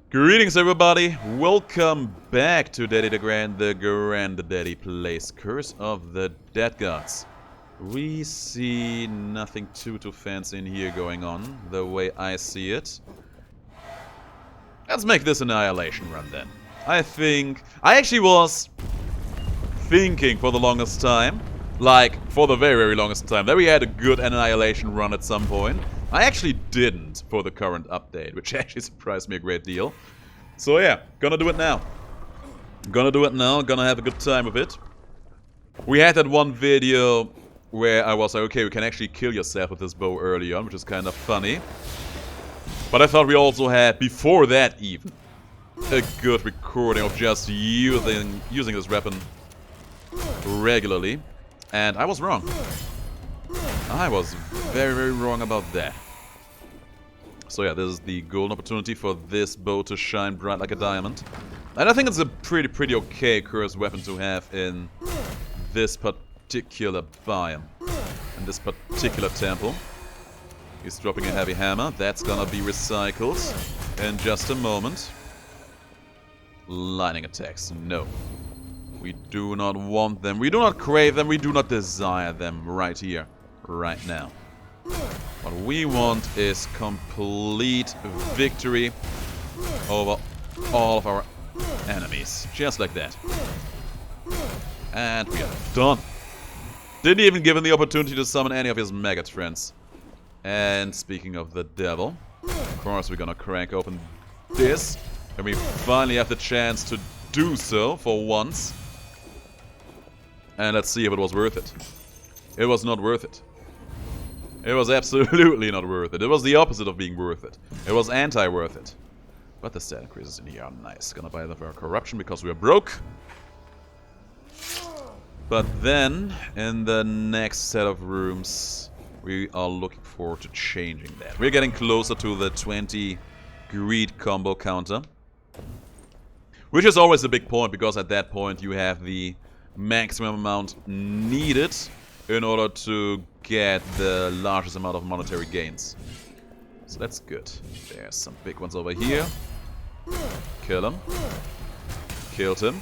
Greetings everybody, welcome back to Daddy DeGrand, the Granddaddy plays Curse of the Dead Gods. We see nothing too fancy in here going on, the way I see it. Let's make this Annihilation run then. I actually was thinking for the longest time, like for the very longest time, that we had a good Annihilation run at some point. I actually didn't for the current update, which actually surprised me a great deal. So yeah, gonna do it now. Gonna have a good time with it. We had that one video where I was like, okay, we can actually kill yourself with this bow early on, which is kind of funny. But I thought we also had, before that even, a good recording of just using this weapon regularly. And I was wrong. I was very wrong about that. So yeah, this is the golden opportunity for this bow to shine bright like a diamond. And I think it's a pretty okay cursed weapon to have in this particular biome. In this particular temple. He's dropping a heavy hammer. That's gonna be recycled in just a moment. Lightning attacks. No. We do not want them. We do not crave them. We do not desire them right here. Right now. What we want is complete victory over all of our enemies. Just like that. And we are done. Didn't even give him the opportunity to summon any of his maggot friends. And speaking of the devil, of course we're gonna crank open this. And we finally have the chance to do so for once. And let's see if it was worth it. It was not worth it. It was absolutely not worth it. It was the opposite of being worth it. It was anti-worth it. But the stat increases in here are nice. Gonna buy them for our corruption because we are broke. But then, in the next set of rooms, we are looking forward to changing that. We're getting closer to the 20 greed combo counter. Which is always a big point, because at that point you have the maximum amount needed in order to get the largest amount of monetary gains. So that's good. There's some big ones over here. Kill him. Killed him.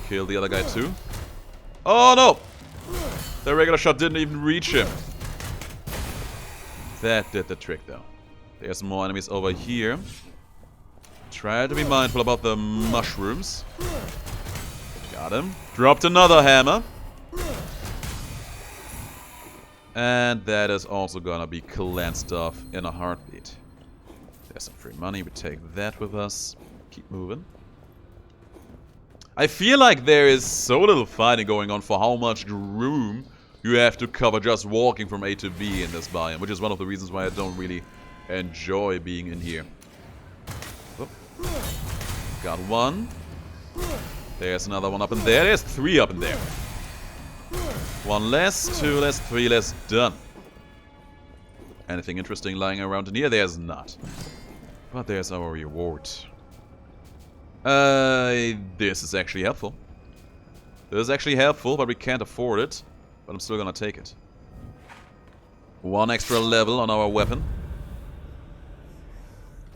Kill the other guy too. Oh no! The regular shot didn't even reach him. That did the trick though. There's more enemies over here. Try to be mindful about the mushrooms. Got him. Dropped another hammer. And that is also gonna be cleansed off in a heartbeat. There's some free money, we take that with us. Keep moving. I feel like there is so little fighting going on for how much room you have to cover just walking from A to B in this biome, which is one of the reasons why I don't really enjoy being in here. Oh. Got one. There's another one up in there. There's three up in there. One less, two less, three less, done. Anything interesting lying around in here? There's not. But there's our reward. This is actually helpful. This is actually helpful, but we can't afford it. But I'm still gonna take it. One extra level on our weapon.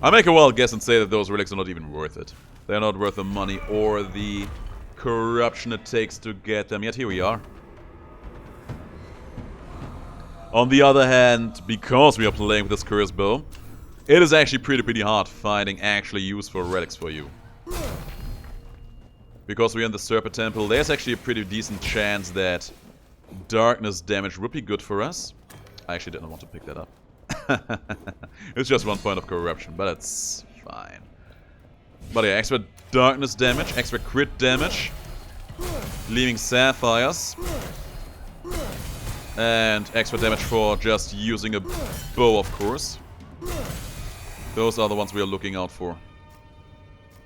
I make a wild guess and say that those relics are not even worth it. They're not worth the money or the corruption it takes to get them. Yet here we are. On the other hand, because we are playing with this cursed bow, it is actually pretty hard finding actually useful relics for you. Because we're in the Serpent Temple, there's actually a pretty decent chance that darkness damage would be good for us. I actually didn't want to pick that up. It's just 1 point of corruption, but it's fine. But yeah, extra darkness damage, extra crit damage, leaving sapphires. And extra damage for just using a bow, of course. Those are the ones we are looking out for.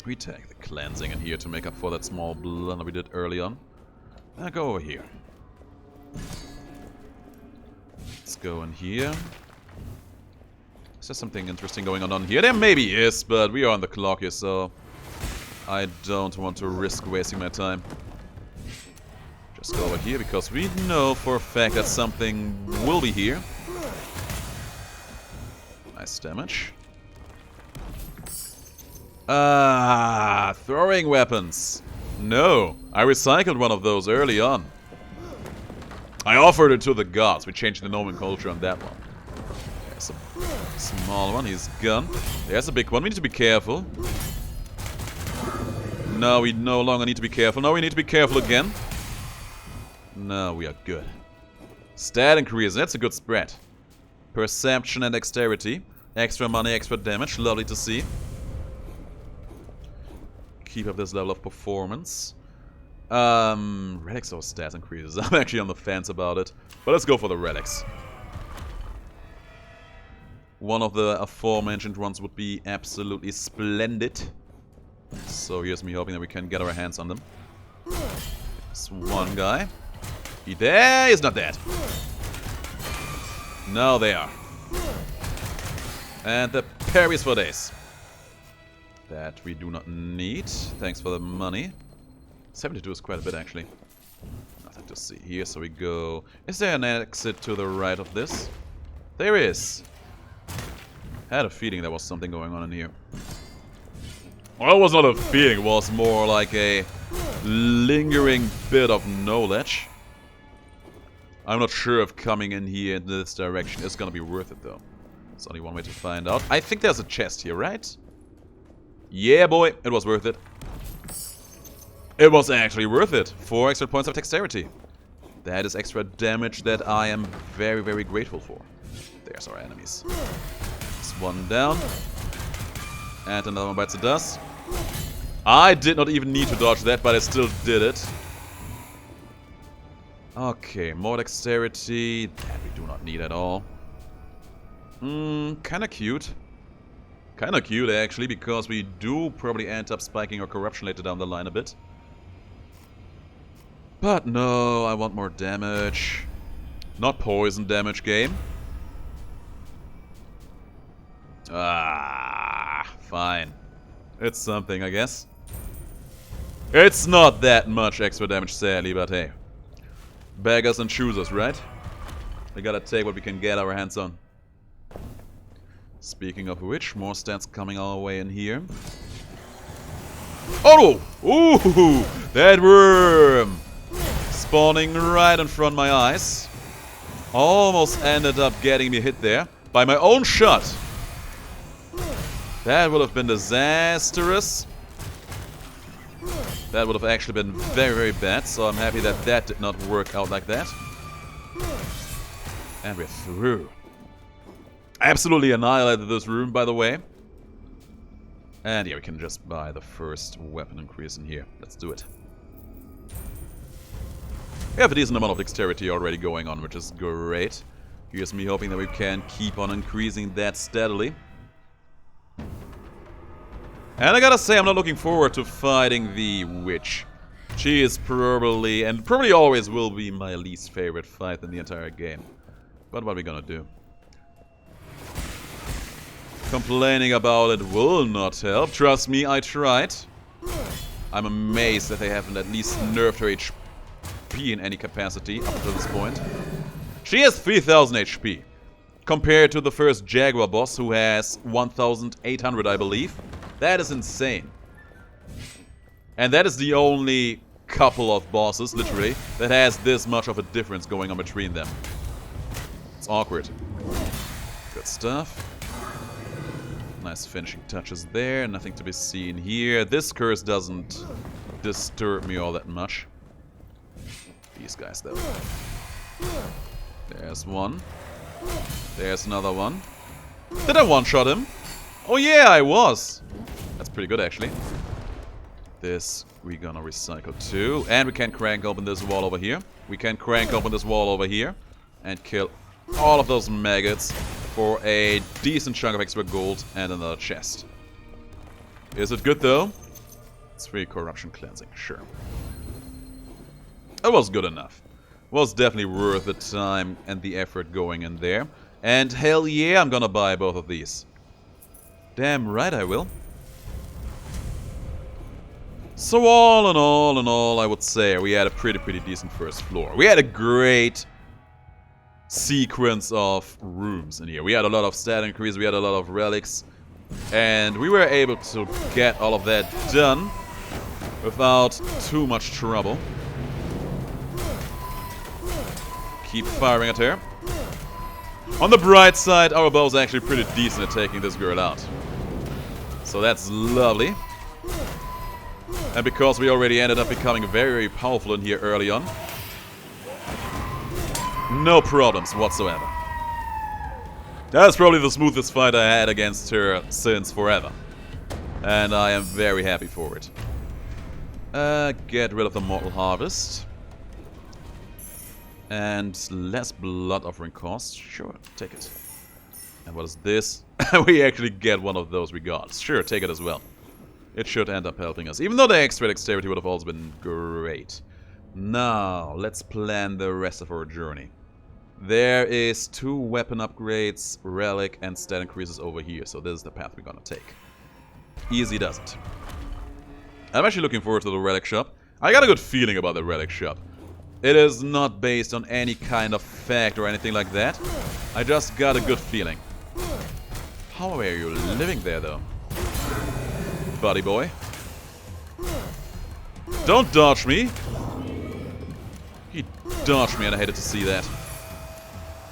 We take the cleansing in here to make up for that small blunder we did early on. Now go over here. Let's go in here. Is there something interesting going on here? There maybe is, but we are on the clock here, so I don't want to risk wasting my time. Just go over here, because we know for a fact that something will be here. Nice damage. Throwing weapons. No, I recycled one of those early on. I offered it to the gods. We changed the nomenclature on that one. There's a small one. He's gone. There's a big one. We need to be careful. No, we no longer need to be careful. No, we need to be careful again. No, we are good. Stat increase. That's a good spread. Perception and dexterity. Extra money, extra damage. Lovely to see. Keep up this level of performance. Relics or stat increases. I'm actually on the fence about it. But let's go for the relics. One of the aforementioned ones would be absolutely splendid. So here's me hoping that we can get our hands on them. There's one guy. He's not dead. Now they are. And the parries for days. That we do not need. Thanks for the money. 72 is quite a bit, actually. Nothing to see here, so we go... Is there an exit to the right of this? There is. Had a feeling there was something going on in here. Well, it was not a feeling, it was more like a lingering bit of knowledge. I'm not sure if coming in here in this direction is gonna be worth it, though. There's only one way to find out. I think there's a chest here, right? Yeah, boy, it was worth it. It was actually worth it. 4 extra points of dexterity. That is extra damage that I am very, very grateful for. There's our enemies. There's one down. And another one bites the dust. I did not even need to dodge that, but I still did it. Okay, more dexterity. That we do not need at all. Kinda cute. Kinda cute, actually, because we do probably end up spiking our corruption later down the line a bit. But no, I want more damage. Not poison damage, game. Fine. It's something, I guess. It's not that much extra damage, sadly, but hey. Beggars and choosers, right? We gotta take what we can get our hands on. Speaking of which, more stats coming our way in here. Oh! Ooh! That worm! Spawning right in front of my eyes. Almost ended up getting me hit there by my own shot. That would have been disastrous. That would have actually been very, very bad, so I'm happy that that did not work out like that. And we're through. Absolutely annihilated this room, by the way. And yeah, we can just buy the first weapon increase in here. Let's do it. We have a decent amount of dexterity already going on, which is great. Here's me hoping that we can keep on increasing that steadily. And I gotta say, I'm not looking forward to fighting the witch. She is probably, and probably always will be, my least favorite fight in the entire game. But what are we gonna do? Complaining about it will not help. Trust me, I tried. I'm amazed that they haven't at least nerfed her HP in any capacity up until this point. She has 3000 HP. Compared to the first Jaguar boss, who has 1800, I believe. That is insane. And that is the only couple of bosses, literally, that has this much of a difference going on between them. It's awkward. Good stuff. Nice finishing touches there. Nothing to be seen here. This curse doesn't disturb me all that much. These guys, though. There's one. There's another one. Did I one-shot him? Oh yeah, I was. That's pretty good, actually. This we're gonna recycle too. And we can crank open this wall over here. We can crank open this wall over here. And kill all of those maggots for a decent chunk of extra gold and another chest. Is it good, though? It's free corruption cleansing, sure. It was good enough. Was definitely worth the time and the effort going in there. And hell yeah, I'm gonna buy both of these. Damn right I will. So all in all, I would say we had a pretty decent first floor. We had a great sequence of rooms in here. We had a lot of stat increase, we had a lot of relics. And we were able to get all of that done without too much trouble. Keep firing at her. On the bright side, our bow's actually pretty decent at taking this girl out. So that's lovely. And because we already ended up becoming very powerful in here early on, no problems whatsoever. That's probably the smoothest fight I had against her since forever. And I am very happy for it. Get rid of the Mortal Harvest. And less blood offering costs. Sure, take it. And what is this? We actually get one of those regards. Sure, take it as well. It should end up helping us. Even though the extra dexterity would have also been great. Now, let's plan the rest of our journey. There is 2 weapon upgrades, relic, and stat increases over here. So this is the path we're gonna take. Easy does it. I'm actually looking forward to the relic shop. I got a good feeling about the relic shop. It is not based on any kind of fact or anything like that. I just got a good feeling. How are you living there, though? Buddy boy. Don't dodge me. He dodged me and I hated to see that.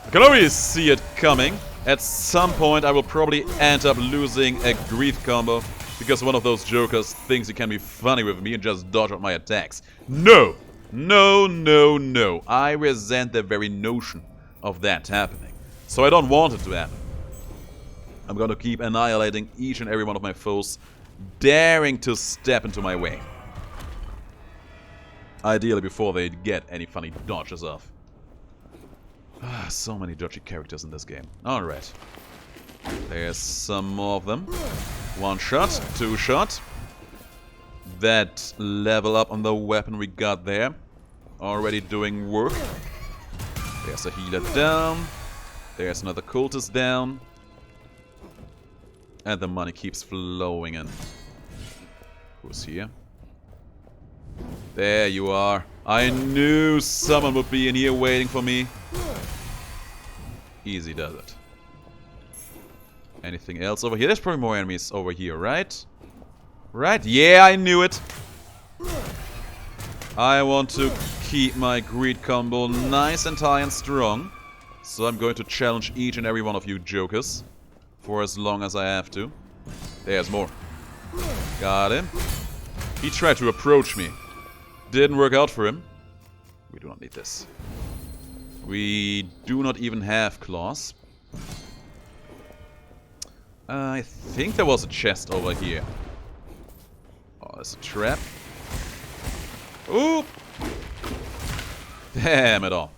I can already see it coming. At some point I will probably end up losing a grief combo because one of those jokers thinks he can be funny with me and just dodge out my attacks. No! No, no, no. I resent the very notion of that happening. So I don't want it to happen. I'm gonna keep annihilating each and every one of my foes daring to step into my way. Ideally before they get any funny dodges off. So many dodgy characters in this game. Alright. There's some more of them. 1 shot, 2 shot. That level up on the weapon we got there. Already doing work. There's a healer down. There's another cultist down. And the money keeps flowing in. Who's here? There you are. I knew someone would be in here waiting for me. Easy does it. Anything else over here? There's probably more enemies over here, right? Right? Yeah, I knew it. I want to keep my greed combo nice and high and strong. So I'm going to challenge each and every one of you jokers. For as long as I have to. There's more. Got him. He tried to approach me. Didn't work out for him. We do not need this. We do not even have claws. I think there was a chest over here. Oh, there's a trap. Oop! Damn it all.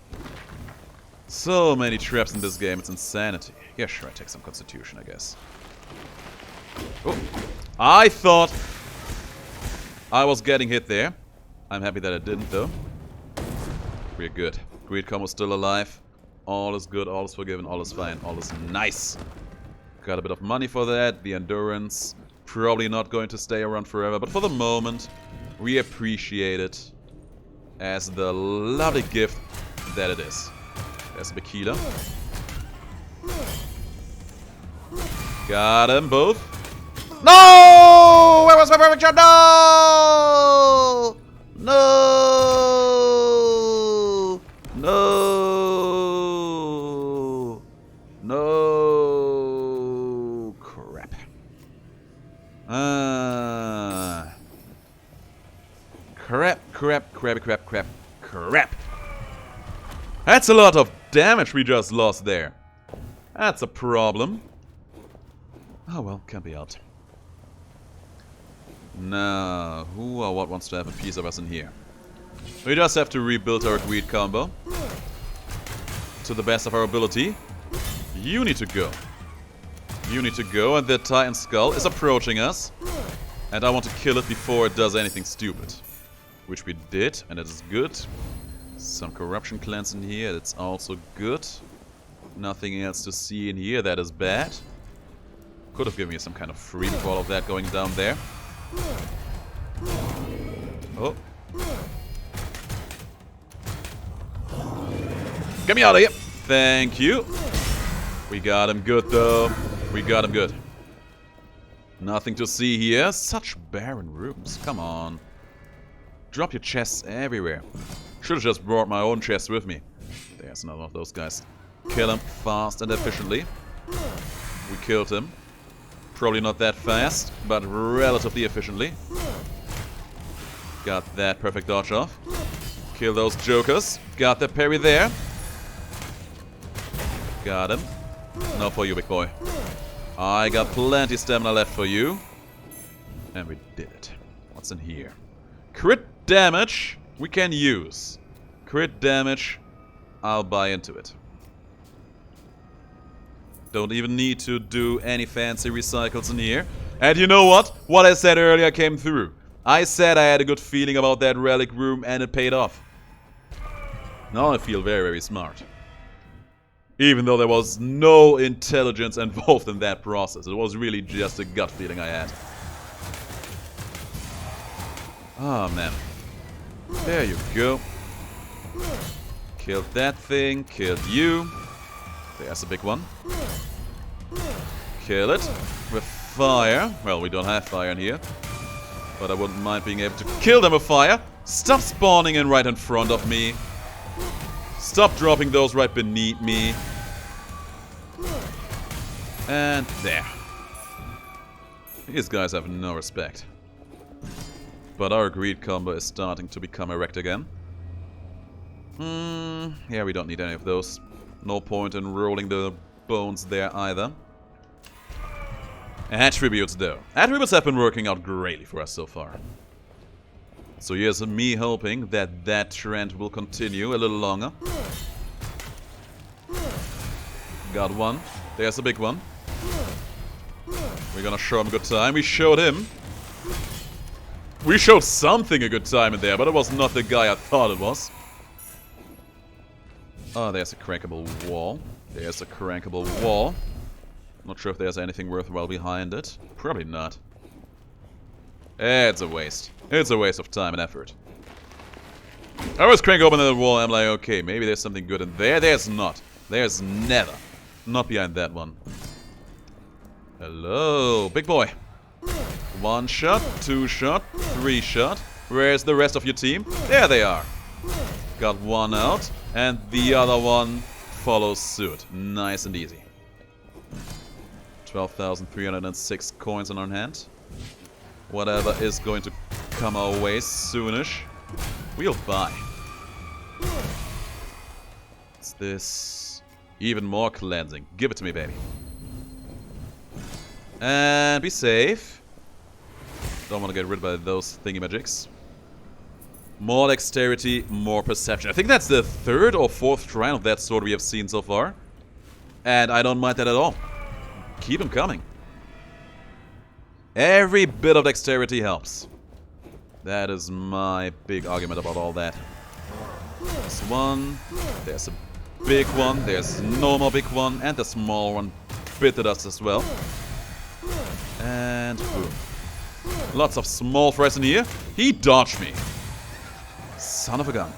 So many traps in this game, it's insanity. Yeah, sure, I take some constitution, I guess. Oh! I thought I was getting hit there. I'm happy that I didn't, though. We're good. Greed combo's still alive. All is good, all is forgiven, all is fine, all is nice. Got a bit of money for that. The endurance. Probably not going to stay around forever, but for the moment, we appreciate it as the lovely gift that it is. There's a big healer. Got them both. No! Where was my perfect shot? No! No! No! No! Crap. Crap. That's a lot of damage we just lost there. That's a problem. Oh well, can be out. Now, who or what wants to have a piece of us in here? We just have to rebuild our greed combo to the best of our ability. You need to go. You need to go, and the Titan Skull is approaching us. And I want to kill it before it does anything stupid. Which we did, and it is good. Some corruption cleanse in here, that's also good. Nothing else to see in here, that is bad. Could have given me some kind of freedom for all of that going down there. Oh. Get me out of here. Thank you. We got him good, though. We got him good. Nothing to see here. Such barren rooms. Come on. Drop your chests everywhere. Should've just brought my own chest with me. There's another of those guys. Kill him fast and efficiently. We killed him. Probably not that fast, but relatively efficiently. Got that perfect dodge off. Kill those jokers. Got the parry there. Got him. Now for you, big boy. I got plenty stamina left for you. And we did it. What's in here? Crit damage we can use. Crit damage, I'll buy into it. Don't even need to do any fancy recycles in here. And you know what? What I said earlier came through. I said I had a good feeling about that relic room and it paid off. Now I feel very, very smart. Even though there was no intelligence involved in that process. It was really just a gut feeling I had. Oh man. There you go. Killed that thing. Killed you. There's a big one. Kill it. With fire. Well, we don't have fire in here. But I wouldn't mind being able to kill them with fire. Stop spawning in right in front of me. Stop dropping those right beneath me. And there. These guys have no respect. But our greed combo is starting to become erect again. Yeah, we don't need any of those. No point in rolling the bones there either. Attributes though. Attributes have been working out greatly for us so far. So here's me hoping that that trend will continue a little longer. Got one. There's a big one. We're gonna show him a good time. We showed him. We showed something a good time in there, but it was not the guy I thought it was. Oh, there's a crankable wall. There's a crankable wall. Not sure if there's anything worthwhile behind it. Probably not. It's a waste. It's a waste of time and effort. I always crank open the wall and I'm like, okay, maybe there's something good in there. There's not. There's never. Not behind that one. Hello, big boy. 1 shot, 2 shot, 3 shot. Where's the rest of your team? There they are. Got one out, and the other one follows suit. Nice and easy. 12,306 coins in our hand. Whatever is going to come our way soonish, we'll buy. What's this? Even more cleansing. Give it to me, baby. And be safe. Don't want to get rid of those thingy-magics. More dexterity, more perception. I think that's the 3rd or 4th shrine of that sort we have seen so far. And I don't mind that at all. Keep them coming. Every bit of dexterity helps. That is my big argument about all that. There's one. There's a big one. There's no more big one. And the small one bit at us as well. And boom. Lots of small threats in here. He dodged me. Son of a gun.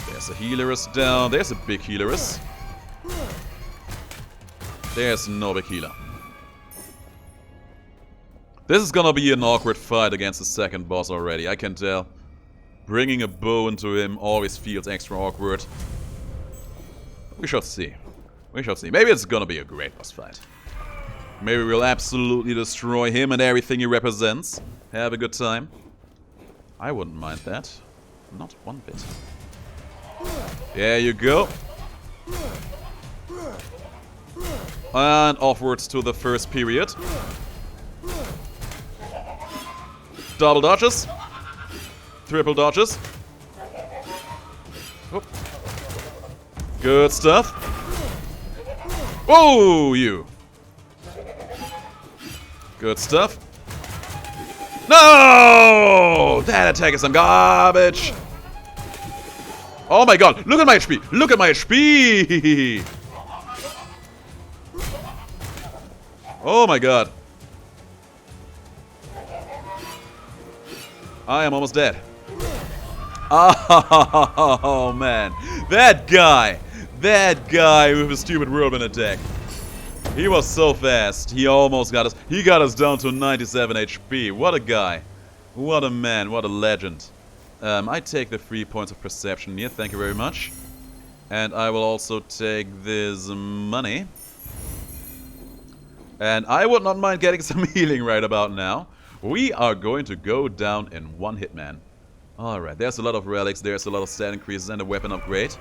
There's a healeress down. There's a big healeress. There's no big healer. This is gonna be an awkward fight against the second boss already, I can tell. Bringing a bow into him always feels extra awkward. We shall see. We shall see. Maybe it's gonna be a great boss fight. Maybe we'll absolutely destroy him and everything he represents. Have a good time. I wouldn't mind that. Not one bit. There you go. And offwards to the first period. Double dodges. Triple dodges. Oop. Good stuff. Oh, you. Good stuff. No! That attack is some garbage. Oh my god, look at my HP. Look at my HP. Oh my god. I am almost dead. Oh man. That guy with a stupid whirlwind attack. He was so fast. He almost got us. He got us down to 97 HP. What a guy. What a man. What a legend. I take the 3 points of perception here. Thank you very much. And I will also take this money. And I would not mind getting some healing right about now. We are going to go down in one hit, man. Alright, there's a lot of relics. There's a lot of stat increases and a weapon upgrade.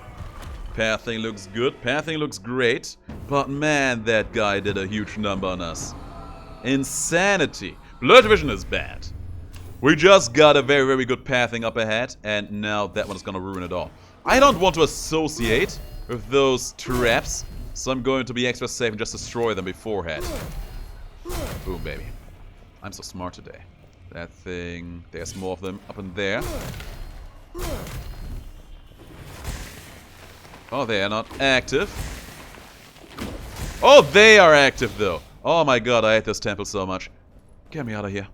Pathing looks good. Pathing looks great. But man, that guy did a huge number on us. Insanity. Blurred vision is bad. We just got a very, very good pathing up ahead. And now that one is going to ruin it all. I don't want to associate with those traps. So I'm going to be extra safe and just destroy them beforehand. Boom, baby. I'm so smart today. That thing... There's more of them up in there. Oh, they are not active. Oh, they are active, though. Oh my god, I hate this temple so much. Get me out of here.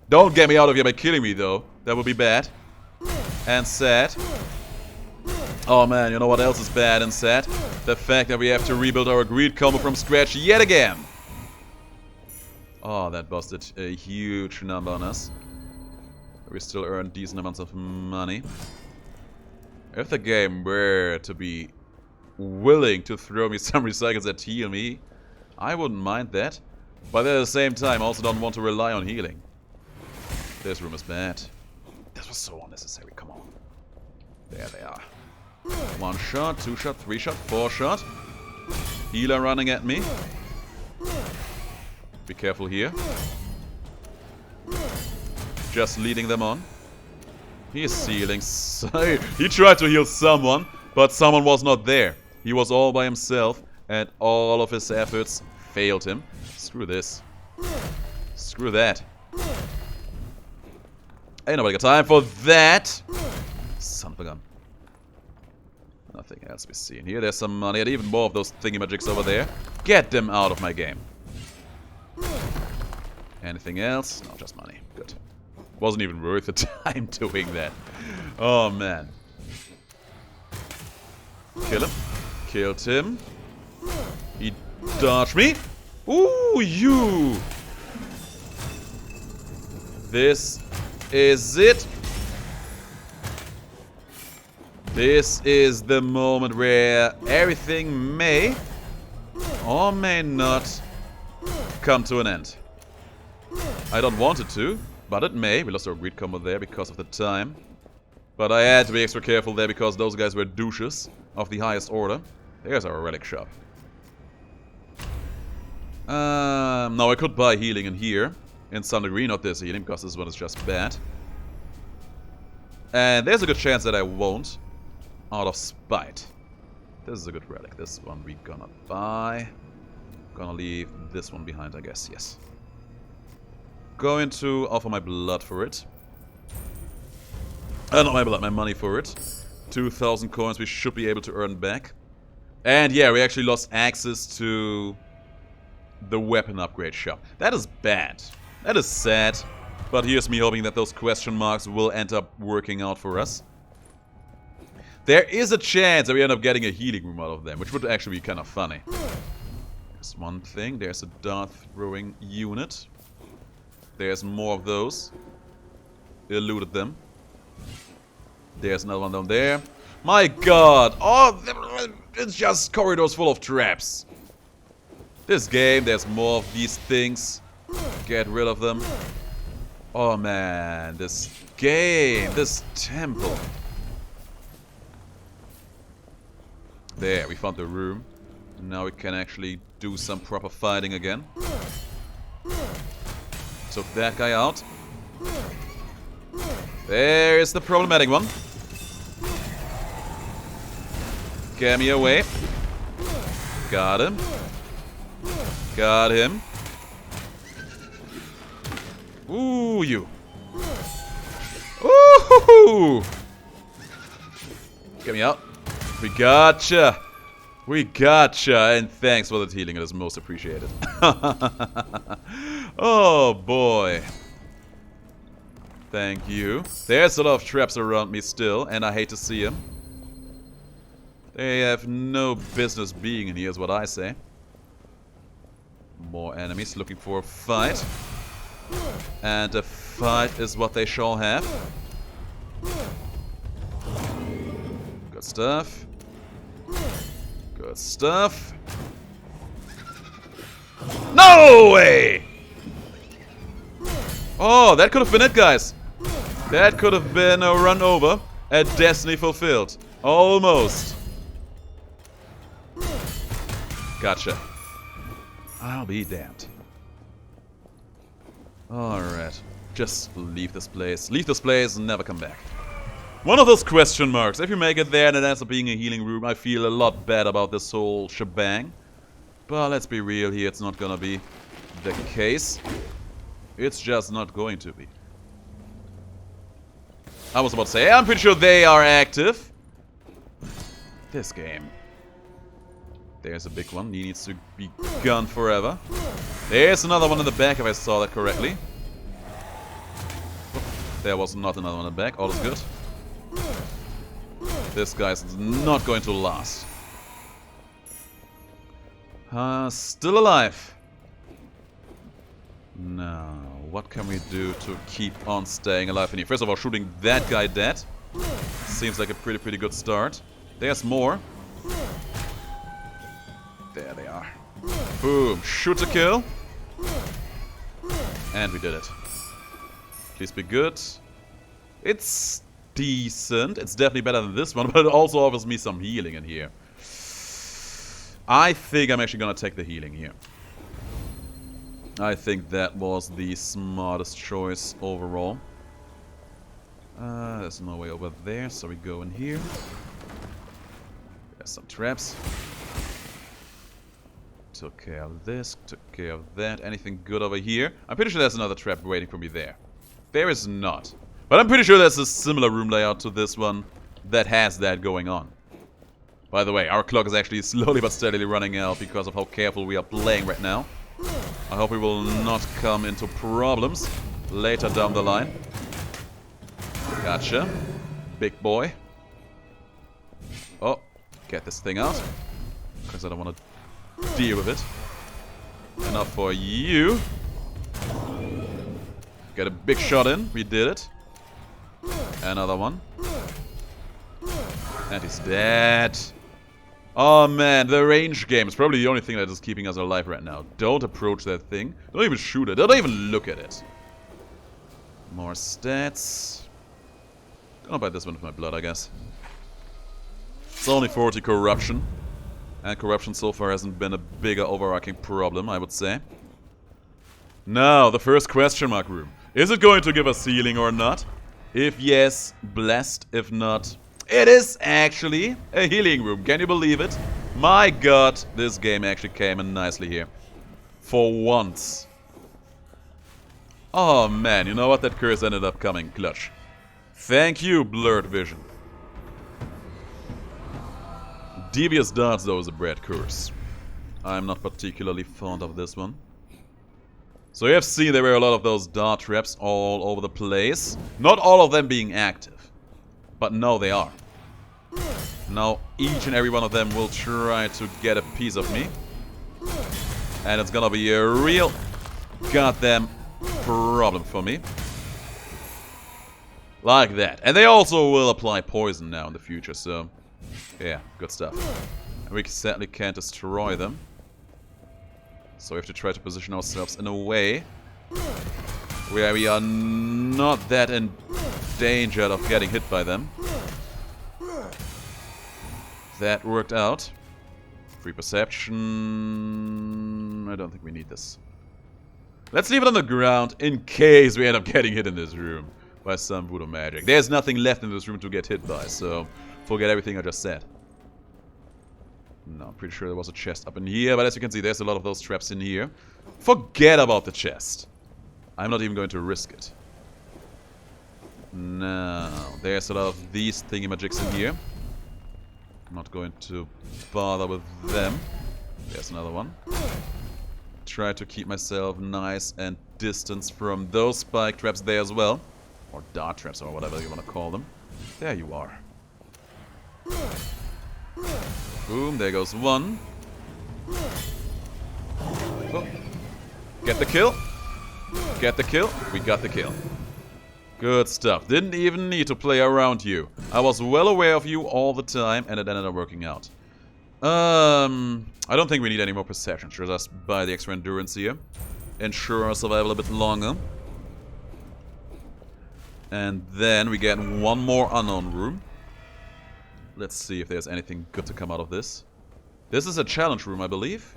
Don't get me out of here by killing me, though. That would be bad. And sad. Oh man, you know what else is bad and sad? The fact that we have to rebuild our greed combo from scratch yet again. Oh, that busted a huge number on us. We still earn decent amounts of money. If the game were to be willing to throw me some recycles that heal me, I wouldn't mind that. But at the same time, I also don't want to rely on healing. This room is bad. This was so unnecessary, come on. There they are. 1 shot, 2 shot, 3 shot, 4 shot. Healer running at me. Be careful here. Just leading them on. He is healing. He tried to heal someone, but someone was not there. He was all by himself, and all of his efforts failed him. Screw this. Screw that. Ain't nobody got time for that. Son of a gun. Nothing else to be seen here. There's some money and even more of those thingy-magics over there. Get them out of my game. Anything else? No, just money. Good. Wasn't even worth the time doing that. Oh, man. Kill him. Killed him. He dodged me. Ooh, you. This is it. This is the moment where everything may or may not come to an end. I don't want it to, but it may. We lost our greed combo there because of the time. But I had to be extra careful there because those guys were douches of the highest order. There's our relic shop. Now I could buy healing in here. In some degree, not this healing, because this one is just bad. And there's a good chance that I won't. Out of spite. This is a good relic. This one we gonna buy. Gonna leave this one behind, I guess. Yes. Going to offer my blood for it. Not my blood, my money for it. 2,000 coins we should be able to earn back. And yeah, we actually lost access to the weapon upgrade shop. That is bad. That is sad. But here's me hoping that those question marks will end up working out for us. There is a chance that we end up getting a healing room out of them, which would actually be kind of funny. There's one thing. There's a dart throwing unit. There's more of those. Eluded them. There's another one down there. My god! Oh, it's just corridors full of traps. This game, there's more of these things. Get rid of them. Oh man, this game, this temple. There, we found the room. Now we can actually do some proper fighting again. Took that guy out. There is the problematic one. Get me away. Got him. Got him. Ooh, you. Ooh! Get me out. We gotcha. We gotcha. And thanks for the healing. It is most appreciated. Oh, boy. Thank you. There's a lot of traps around me still, and I hate to see them. They have no business being in here, is what I say. More enemies looking for a fight. And a fight is what they shall have. Good stuff. Good stuff. No way! Oh, that could have been it, guys. That could have been a run over. A destiny fulfilled. Almost. Gotcha. I'll be damned. Alright. Just leave this place. Leave this place and never come back. One of those question marks. If you make it there and it ends up being a healing room, I feel a lot bad about this whole shebang. But let's be real here, it's not gonna be the case. It's just not going to be. I was about to say, I'm pretty sure they are active. This game. There's a big one. He needs to be gone forever. There's another one in the back, if I saw that correctly. There was not another one in the back. All is good. This guy's not going to last. Still alive. Now, what can we do to keep on staying alive in here? First of all, shooting that guy dead. Seems like a pretty good start. There's more. There they are. Boom. Shoot to kill. And we did it. Please be good. It's decent. It's definitely better than this one, but it also offers me some healing in here. I think I'm actually gonna take the healing here. I think that was the smartest choice overall. There's no way over there, so we go in here. There's some traps. Took care of this, took care of that. Anything good over here? I'm pretty sure there's another trap waiting for me there. There is not. But I'm pretty sure there's a similar room layout to this one that has that going on. By the way, our clock is actually slowly but steadily running out because of how careful we are playing right now. I hope we will not come into problems later down the line. Gotcha. Big boy. Oh, get this thing out. Because I don't want to deal with it. Enough for you. Get a big shot in. We did it. Another one. And he's dead. Oh man, the range game is probably the only thing that is keeping us alive right now. Don't approach that thing. Don't even shoot it. Don't even look at it. More stats. Gonna buy this one with my blood, I guess. It's only 40 corruption. And corruption so far hasn't been a bigger overarching problem, I would say. Now, the first question mark room. Is it going to give us healing or not? If yes, blessed. If not, it is actually a healing room. Can you believe it? My god, this game actually came in nicely here. For once. Oh man, you know what? That curse ended up coming clutch. Thank you, blurred vision. Devious darts, though, is a bad curse. I'm not particularly fond of this one. So you have seen there were a lot of those dart traps all over the place. Not all of them being active. But now they are. Now each and every one of them will try to get a piece of me. And it's gonna be a real goddamn problem for me. Like that. And they also will apply poison now in the future, so... yeah, good stuff. And we sadly can't destroy them. So we have to try to position ourselves in a way where we are not that in danger of getting hit by them. That worked out. Free perception... I don't think we need this. Let's leave it on the ground in case we end up getting hit in this room by some voodoo magic. There's nothing left in this room to get hit by, so forget everything I just said. No, I'm pretty sure there was a chest up in here, but as you can see, there's a lot of those traps in here. Forget about the chest. I'm not even going to risk it. No, there's a lot of these thingamajigs in here. I'm not going to bother with them. There's another one. Try to keep myself nice and distance from those spike traps there as well. Or dart traps, or whatever you want to call them. There you are. Boom, there goes one. Oh, Get the kill. Get the kill. We got the kill. Good stuff. Didn't even need to play around you. I was well aware of you all the time, and it ended up working out. I don't think we need any more perception. Should just buy the extra endurance here. Ensure our survival a bit longer. And then we get one more unknown room. Let's see if there's anything good to come out of this. This is a challenge room, I believe.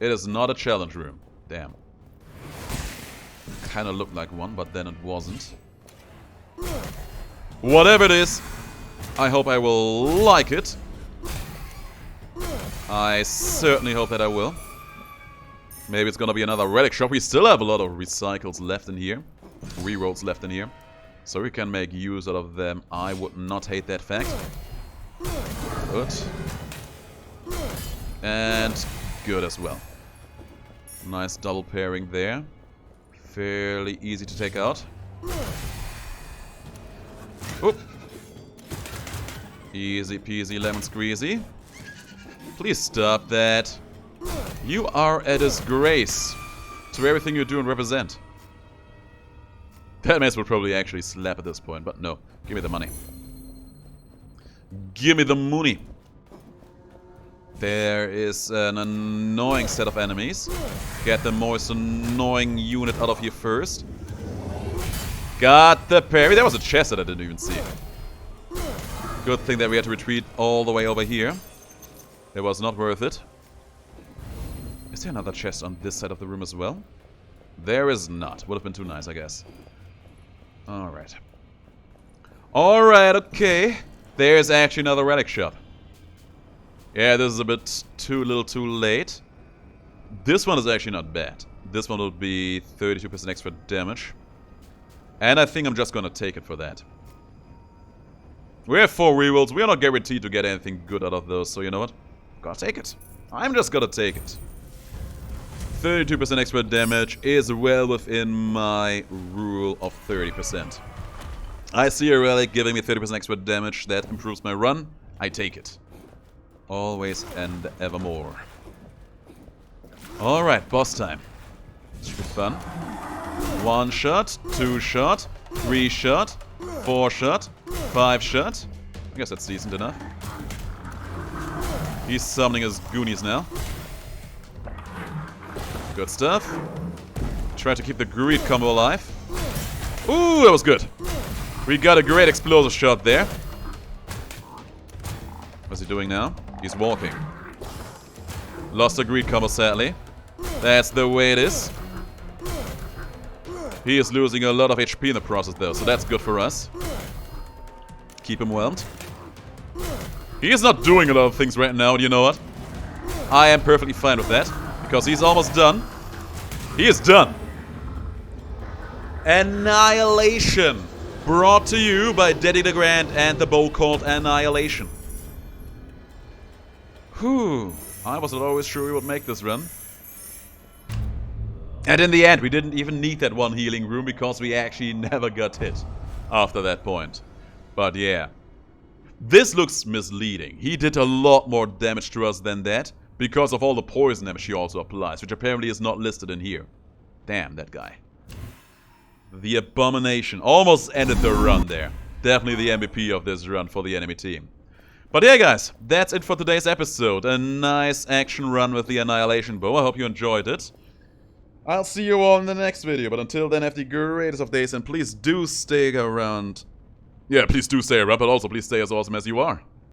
It is not a challenge room. Damn. Kinda looked like one, but then it wasn't. Whatever it is, I hope I will like it. I certainly hope that I will. Maybe it's gonna be another relic shop. We still have a lot of recycles left in here. Rerolls left in here. So we can make use out of them. I would not hate that fact. Good. And good as well. Nice double pairing there. Fairly easy to take out. Oop. Easy peasy lemon squeezy. Please stop that. You are a disgrace to everything you do and represent. That mess would probably actually slap at this point, but no. Give me the money. Give me the money. There is an annoying set of enemies. Get the most annoying unit out of here first. Got the parry. There was a chest that I didn't even see. Good thing that we had to retreat all the way over here. It was not worth it. Is there another chest on this side of the room as well? There is not. Would have been too nice, I guess. Alright. Alright, okay. There's actually another relic shop. Yeah, this is a bit too little too late. This one is actually not bad. This one will be 32% extra damage. And I think I'm just gonna take it for that. We have 4 rerolls. We are not guaranteed to get anything good out of those, so you know what? Gotta take it. I'm just gonna take it. 32% extra damage is well within my rule of 30%. I see a relic giving me 30% extra damage that improves my run. I take it. Always and evermore. Alright, boss time. Should be fun. 1 shot, 2 shot, 3 shot, 4 shot, 5 shot. I guess that's decent enough. He's summoning his goonies now. Good stuff. Try to keep the greed combo alive. Ooh, that was good. We got a great explosive shot there. What's he doing now? He's walking. Lost the greed combo, sadly. That's the way it is. He is losing a lot of HP in the process, though, so that's good for us. Keep him whelmed. He is not doing a lot of things right now, you know what? I am perfectly fine with that, because he's almost done. He is done. Annihilation. Brought to you by DeGrand and the bow called Annihilation. Whew. I was not always sure we would make this run. And in the end, we didn't even need that one healing room because we actually never got hit after that point. But yeah. This looks misleading. He did a lot more damage to us than that because of all the poison damage he also applies, which apparently is not listed in here. Damn, that guy. The Abomination. Almost ended the run there. Definitely the MVP of this run for the enemy team. But yeah, guys, that's it for today's episode. A nice action run with the Annihilation bow. I hope you enjoyed it. I'll see you all in the next video, but until then, have the greatest of days, and please do stay around. Yeah, please do stay around, but also please stay as awesome as you are.